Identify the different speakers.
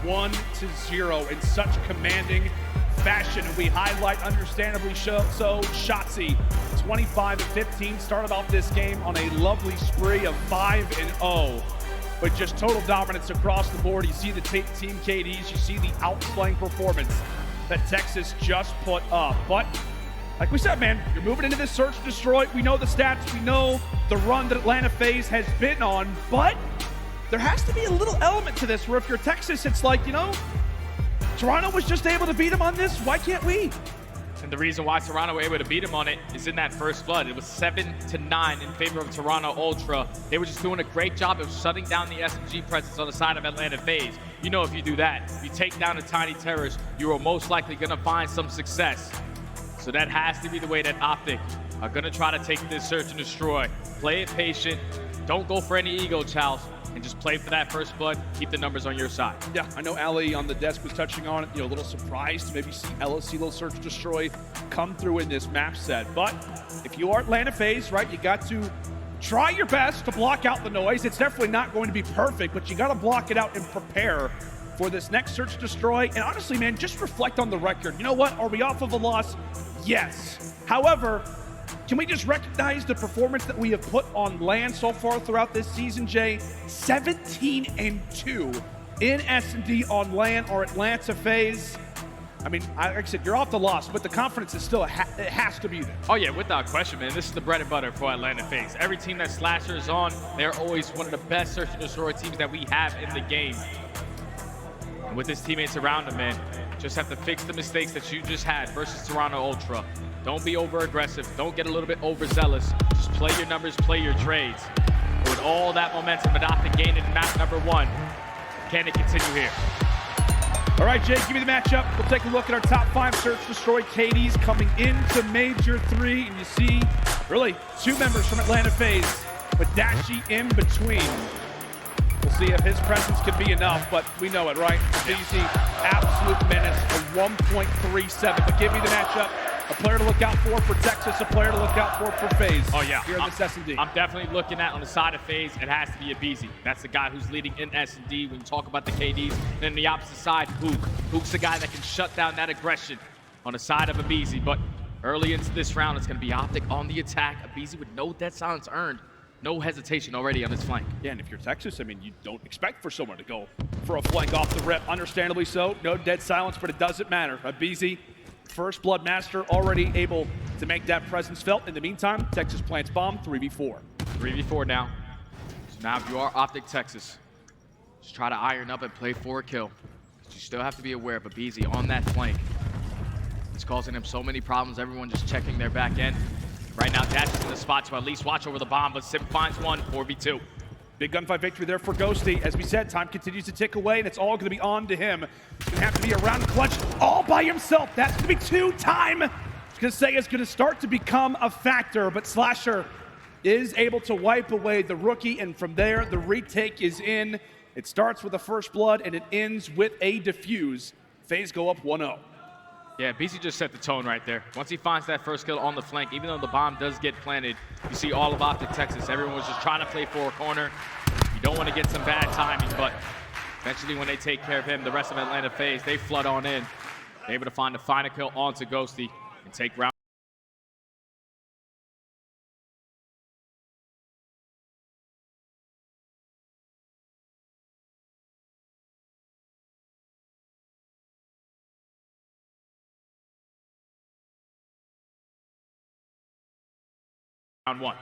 Speaker 1: 1-0 in such commanding fashion. And we highlight, understandably so, Shotzzy, 25-15, started off this game on a lovely spree of 5-0. But just total dominance across the board. You see the Team KDs, you see the outplaying performance that Texas just put up. But like we said, man, you're moving into this search and destroy. We know the stats, we know the run that Atlanta Faze has been on, but there has to be a little element to this where if you're Texas, it's like, you know, Toronto was just able to beat them on this, why can't we?
Speaker 2: And the reason why Toronto were able to beat them on it is in that first blood. It was 7-9 in favor of Toronto Ultra. They were just doing a great job of shutting down the SMG presence on the side of Atlanta Faze. You know, if you do that, you take down the tiny terrorists, you are most likely going to find some success. So that has to be the way that Optic are going to try to take this search and destroy. Play it patient. Don't go for any ego chows. And just play for that first blood, keep the numbers on your side.
Speaker 1: Yeah, I know Ali on the desk was touching on it, you know, a little surprised to maybe see LSC little search destroy come through in this map set. But if you are Atlanta Faze, right, you got to try your best to block out the noise. It's definitely not going to be perfect, but you got to block it out and prepare for this next search destroy. And honestly, man, just reflect on the record. You know what? Are we off of a loss? Yes. However, can we just recognize the performance that we have put on land so far throughout this season, Jay? 17-2 in S&D on land or Atlanta Faze. I mean, like I said, you're off the loss, but the confidence is still, it has to be there.
Speaker 2: Oh yeah, without question, man. This is the bread and butter for Atlanta Faze. Every team that Slasher is on, they're always one of the best search and destroy teams that we have in the game. And with his teammates around him, man, just have to fix the mistakes that you just had versus Toronto Ultra. Don't be over-aggressive. Don't get a little bit overzealous. Just play your numbers, play your trades. But with all that momentum, Optic gained in map number 1. Can it continue here?
Speaker 1: All right, Jay, give me the matchup. We'll take a look at our top 5 search destroy KDs coming into Major 3. And you see, really, 2 members from Atlanta Faze with Dashi in between. We'll see if his presence can be enough, but we know it, right? Easy, absolute menace, a 1.37. But give me the matchup. A player to look out for Texas, a player to look out for Faze.
Speaker 2: Oh yeah,
Speaker 1: here in this S&D.
Speaker 2: I'm definitely looking at on the side of Faze, it has to be Abizi. That's the guy who's leading in S&D when you talk about the KDs. And then the opposite side, Hook. Hook's the guy that can shut down that aggression on the side of Abizi. But early into this round, it's going to be Optic on the attack. Abizi with no dead silence earned. No hesitation already on his flank.
Speaker 1: Yeah, and if you're Texas, I mean, you don't expect for someone to go for a flank off the rip. Understandably so, no dead silence, but it doesn't matter. Abizi, first blood master, already able to make that presence felt. In the meantime, Texas plants bomb, 3v4.
Speaker 2: 3v4 now. So now if you are Optic Texas, just try to iron up and play for a kill. You still have to be aware of Abizi on that flank. It's causing him so many problems, everyone just checking their back end. Right now, Dash is in the spot to at least watch over the bomb, but Sim finds one, 4v2.
Speaker 1: Big gunfight victory there for Ghosty. As we said, time continues to tick away, and it's all going to be on to him. It's going to have to be a round clutch all by himself. That's going to be 2 time. I was going to say it's going to start to become a factor, but Slasher is able to wipe away the rookie, and from there, the retake is in. It starts with a first blood, and it ends with a defuse. Faze go up 1-0.
Speaker 2: Yeah, BC just set the tone right there. Once he finds that first kill on the flank, even though the bomb does get planted, you see all of Optic Texas. Everyone was just trying to play for a corner. You don't want to get some bad timing, but eventually when they take care of him, the rest of Atlanta Faze, they flood on in. They're able to find the final kill onto Ghosty and take round. Round 1.